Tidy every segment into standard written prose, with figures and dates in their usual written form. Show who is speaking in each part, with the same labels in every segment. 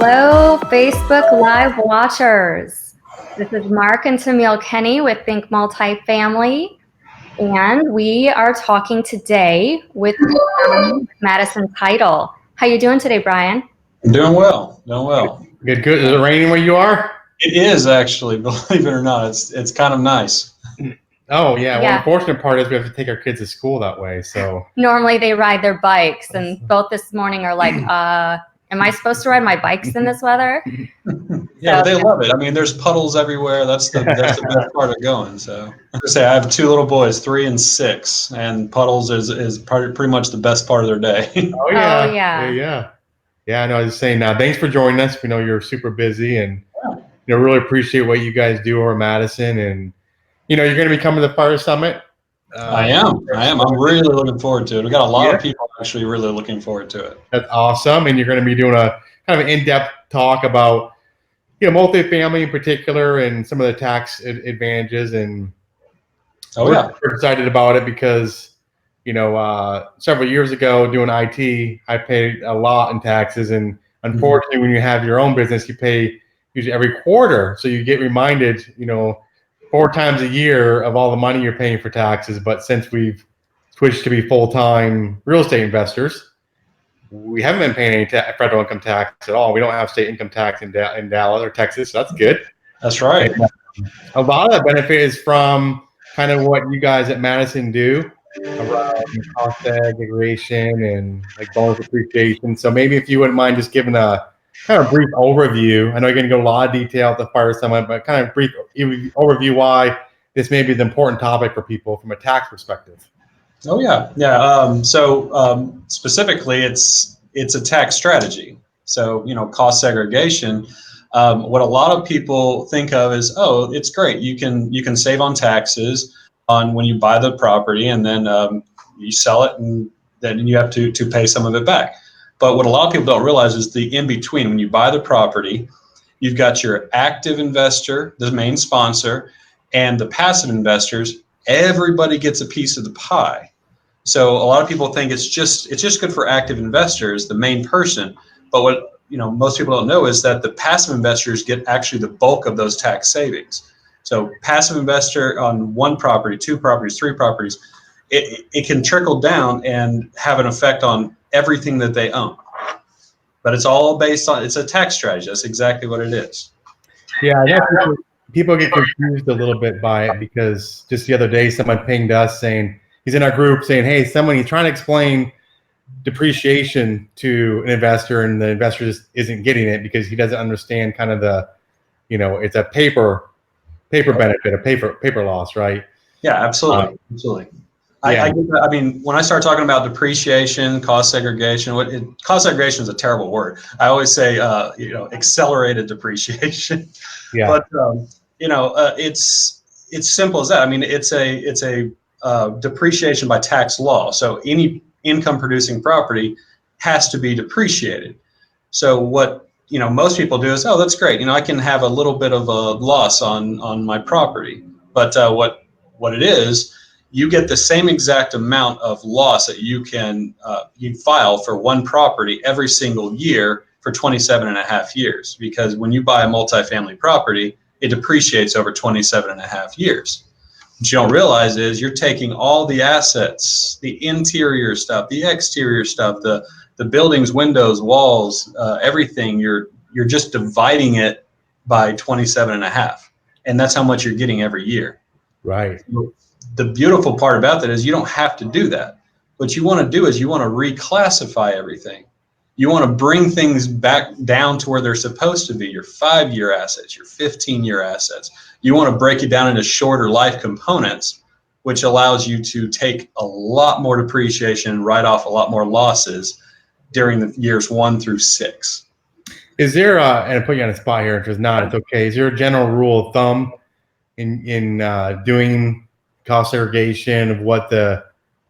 Speaker 1: Hello, Facebook Live watchers. This is Mark and Tamiel Kenney with Think Multifamily, and we are talking today with Madison Title. How you doing today, Brian?
Speaker 2: I'm doing well. Doing well.
Speaker 3: Good. Is it raining where you are?
Speaker 2: It is actually, believe it or not. It's kind of nice.
Speaker 3: Oh yeah. Well, the unfortunate part is we have to take our kids to school that way. So
Speaker 1: normally they ride their bikes, and both this morning are like, am I supposed to ride my bikes in this weather?
Speaker 2: Yeah, but they love it. I mean, there's puddles everywhere. That's the best part of going. So I have two little boys, 3 and 6, and puddles is pretty much the best part of their day.
Speaker 3: Oh yeah. I know. I was just saying. Thanks for joining us. We know you're super busy, and really appreciate what you guys do over Madison. And you're going to be coming to the Fire Summit.
Speaker 2: I am. I'm really looking forward to it. We got a lot of people actually really looking forward to it.
Speaker 3: That's awesome. And you're going to be doing a kind of an in-depth talk about, multifamily in particular and some of the tax advantages. And we're excited about it because, several years ago doing IT, I paid a lot in taxes. And unfortunately, when you have your own business, you pay usually every quarter. So you get reminded, 4 times a year of all the money you're paying for taxes. But since we've switched to be full-time real estate investors, we haven't been paying any federal income tax at all. We don't have state income tax in Dallas or Texas, so that's good.
Speaker 2: That's right.
Speaker 3: And a lot of the benefit is from kind of what you guys at Madison do around cost segregation and like bonus appreciation. So maybe if you wouldn't mind just giving a kind of brief overview. I know you're going to go a lot of detail at the Fire Summit, but kind of brief overview why this may be the important topic for people from a tax perspective.
Speaker 2: Oh yeah. So specifically, it's a tax strategy. So cost segregation. What a lot of people think of is, oh, it's great. You can save on taxes on when you buy the property, and then you sell it, and then you have to pay some of it back. But what a lot of people don't realize is the in-between. When you buy the property, you've got your active investor, the main sponsor, and the passive investors. Everybody gets a piece of the pie. So a lot of people think it's just good for active investors, the main person. But what most people don't know is that the passive investors get actually the bulk of those tax savings. So passive investor on 1 property, 2 properties, 3 properties, it can trickle down and have an effect on everything that they own. But it's all based on, it's a tax strategy. That's exactly what it is.
Speaker 3: Yeah, people get confused a little bit by it because just the other day someone pinged us saying, he's in our group saying, hey, he's trying to explain depreciation to an investor, and the investor just isn't getting it because he doesn't understand kind of the, it's a paper benefit, a paper loss, right?
Speaker 2: Yeah, absolutely. Absolutely. I mean, when I start talking about depreciation, cost segregation, cost segregation is a terrible word. I always say, accelerated depreciation.
Speaker 3: Yeah.
Speaker 2: But it's simple as that. I mean, it's a depreciation by tax law. So any income producing property has to be depreciated. So what most people do is, oh, that's great. I can have a little bit of a loss on my property. But what it is, you get the same exact amount of loss that you can you file for 1 property every single year for 27 and a half years. Because when you buy a multifamily property, it depreciates over 27 and a half years. What you don't realize is you're taking all the assets, the interior stuff, the exterior stuff, the buildings, windows, walls, everything, you're just dividing it by 27 and a half. And that's how much you're getting every year.
Speaker 3: Right.
Speaker 2: The beautiful part about that is you don't have to do that. What you want to do is you want to reclassify everything. You want to bring things back down to where they're supposed to be, your 5-year assets, your 15-year assets. You want to break it down into shorter life components, which allows you to take a lot more depreciation and write off a lot more losses during the years 1 through 6.
Speaker 3: Is there, and I put you on the spot here, if it's not, it's okay. Is there a general rule of thumb in doing cost segregation of what the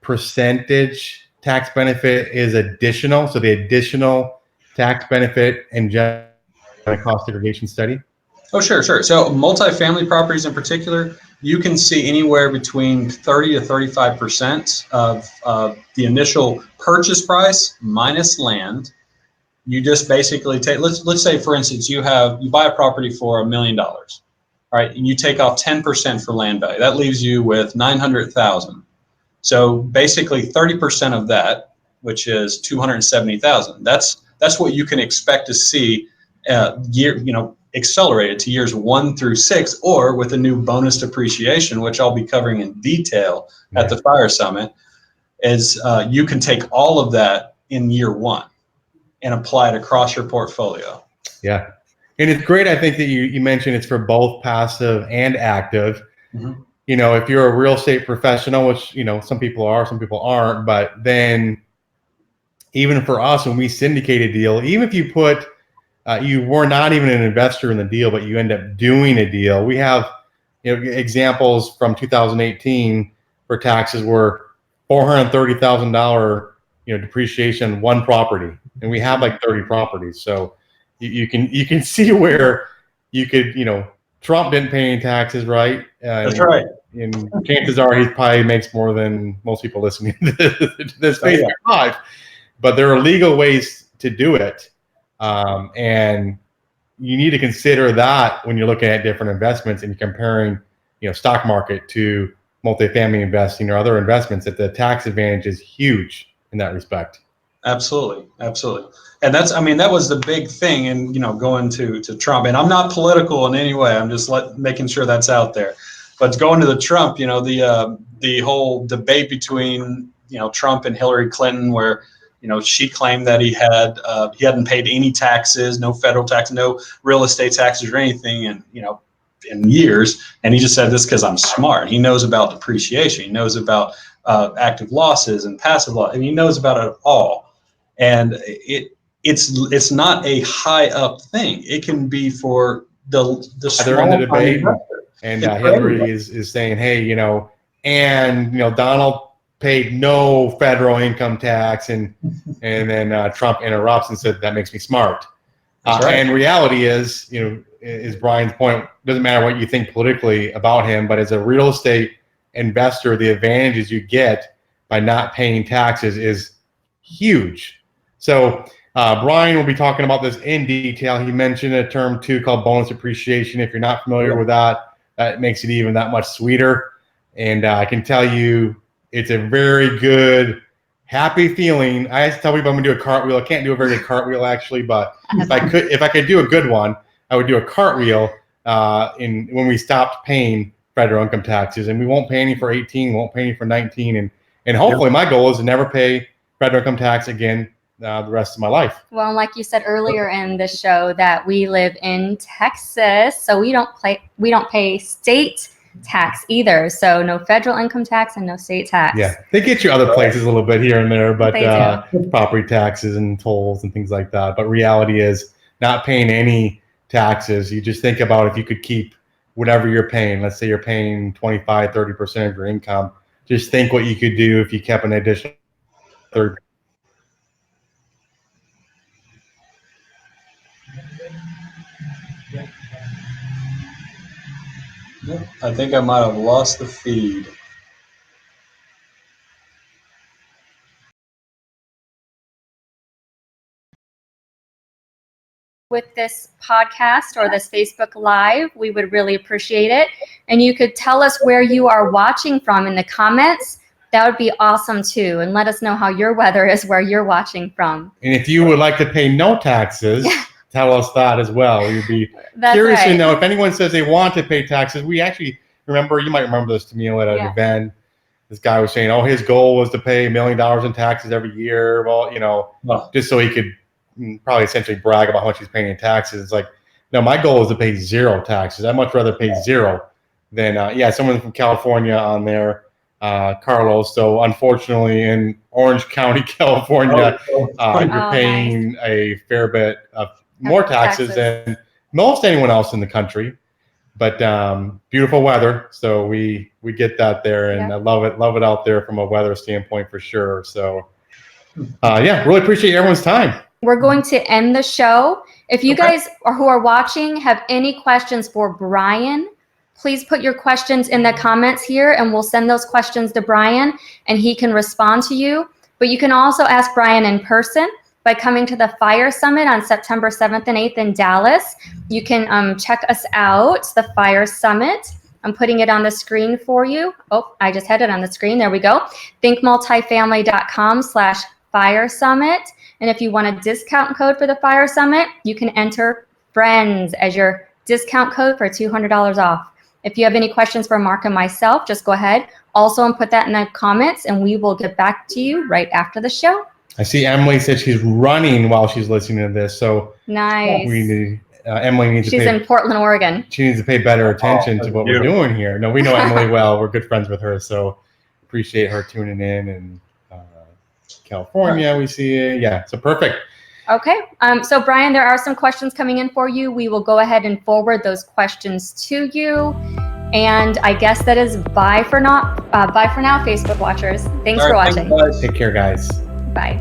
Speaker 3: percentage tax benefit is additional? So the additional tax benefit and general cost segregation study?
Speaker 2: Oh, sure. So multifamily properties in particular, you can see anywhere between 30 to 35% of the initial purchase price minus land You just basically take, let's say, for instance, you buy a property for $1 million. All right, and you take off 10% for land value. That leaves you with 900,000. So basically 30% of that, which is 270,000. That's what you can expect to see accelerated to years 1 through 6, or with a new bonus depreciation, which I'll be covering in detail at the Fire Summit, is you can take all of that in year 1 and apply it across your portfolio.
Speaker 3: Yeah. And it's great, I think, that you mentioned it's for both passive and active.
Speaker 2: Mm-hmm.
Speaker 3: If you're a real estate professional, which, some people are, some people aren't, but then even for us, when we syndicate a deal, even if you put, you were not even an investor in the deal, but you end up doing a deal. We have examples from 2018 for taxes where $430,000 depreciation on one property, and we have like 30 properties. So you can see where you could, Trump didn't pay any taxes, right?
Speaker 2: That's right.
Speaker 3: And chances are he probably makes more than most people listening to this Facebook Live. But there are legal ways to do it, and you need to consider that when you're looking at different investments and you're comparing, stock market to multifamily investing or other investments. That the tax advantage is huge in that respect.
Speaker 2: Absolutely. And that was the big thing in, going to Trump. And I'm not political in any way. I'm just making sure that's out there. But going to the Trump, the whole debate between, Trump and Hillary Clinton, where, she claimed that he hadn't paid any taxes, no federal tax, no real estate taxes or anything, in years. And he just said, this because I'm smart. He knows about depreciation. He knows about active losses and passive loss, and he knows about it all. And it's not a high up thing. It can be for the
Speaker 3: they're in the debate, and Hillary is saying, hey, and Donald paid no federal income tax, and then Trump interrupts and said that makes me smart. Right. And reality is, is Brian's point, doesn't matter what you think politically about him, but as a real estate investor, the advantages you get by not paying taxes is huge. So Brian will be talking about this in detail. He mentioned a term too called bonus depreciation. If you're not familiar with that, that makes it even that much sweeter. And I can tell you, it's a very good, happy feeling. I tell people I'm gonna do a cartwheel. I can't do a very good cartwheel actually, but if I could do a good one, I would do a cartwheel when we stopped paying federal income taxes, and we won't pay any for 18, won't pay any for 19, and hopefully my goal is to never pay federal income tax again the rest of my life.
Speaker 1: Well, like you said earlier in the show, that we live in Texas, so we don't pay state tax either. So no federal income tax and no state tax.
Speaker 3: Yeah, they get you other places a little bit here and there, but property taxes and tolls and things like that. But reality is not paying any taxes. You just think about if you could keep whatever you're paying. Let's say you're paying 25, 30% of your income. Just think what you could do if you kept an additional 30%.
Speaker 2: I think I might have lost the feed.
Speaker 1: With this podcast or this Facebook Live, we would really appreciate it. And you could tell us where you are watching from in the comments. That would be awesome too. And let us know how your weather is where you're watching from.
Speaker 3: And if you would like to pay no taxes, tell us that as well. We'd be curious to know if anyone says they want to pay taxes. We actually remember, you might remember this, Tamiel, at an event. This guy was saying, his goal was to pay $1 million in taxes every year. Well, just so he could probably essentially brag about how much he's paying in taxes. It's like, no, my goal is to pay zero taxes. I'd much rather pay zero than, someone from California on there, Carlos. So unfortunately in Orange County, California, you're paying a fair bit of more taxes than most anyone else in the country. But beautiful weather, so we get that there, and I love it out there from a weather standpoint for sure. So really appreciate everyone's time.
Speaker 1: We're going to end the show. If you guys who are watching have any questions for Brian, please put your questions in the comments here, and we'll send those questions to Brian, and he can respond to you. But you can also ask Brian in person by coming to the Fire Summit on September 7th and 8th in Dallas. You can check us out, the Fire Summit. I'm putting it on the screen for you. Oh, I just had it on the screen. There we go. thinkmultifamily.com/Fire Summit. And if you want a discount code for the Fire Summit, you can enter FRIENDS as your discount code for $200 off. If you have any questions for Mark and myself, just go ahead also and put that in the comments, and we will get back to you right after the show.
Speaker 3: I see Emily said she's running while she's listening to this. So
Speaker 1: nice.
Speaker 3: We need, Emily needs
Speaker 1: She's in Portland, Oregon.
Speaker 3: She needs to pay better attention to what we're doing here. No, we know Emily well. We're good friends with her, so appreciate her tuning in. And California, we see it. Yeah, so perfect.
Speaker 1: Okay. So Brian, there are some questions coming in for you. We will go ahead and forward those questions to you. And I guess that is bye for now, Facebook watchers. Thanks for watching.
Speaker 3: Take care, guys.
Speaker 1: Bye.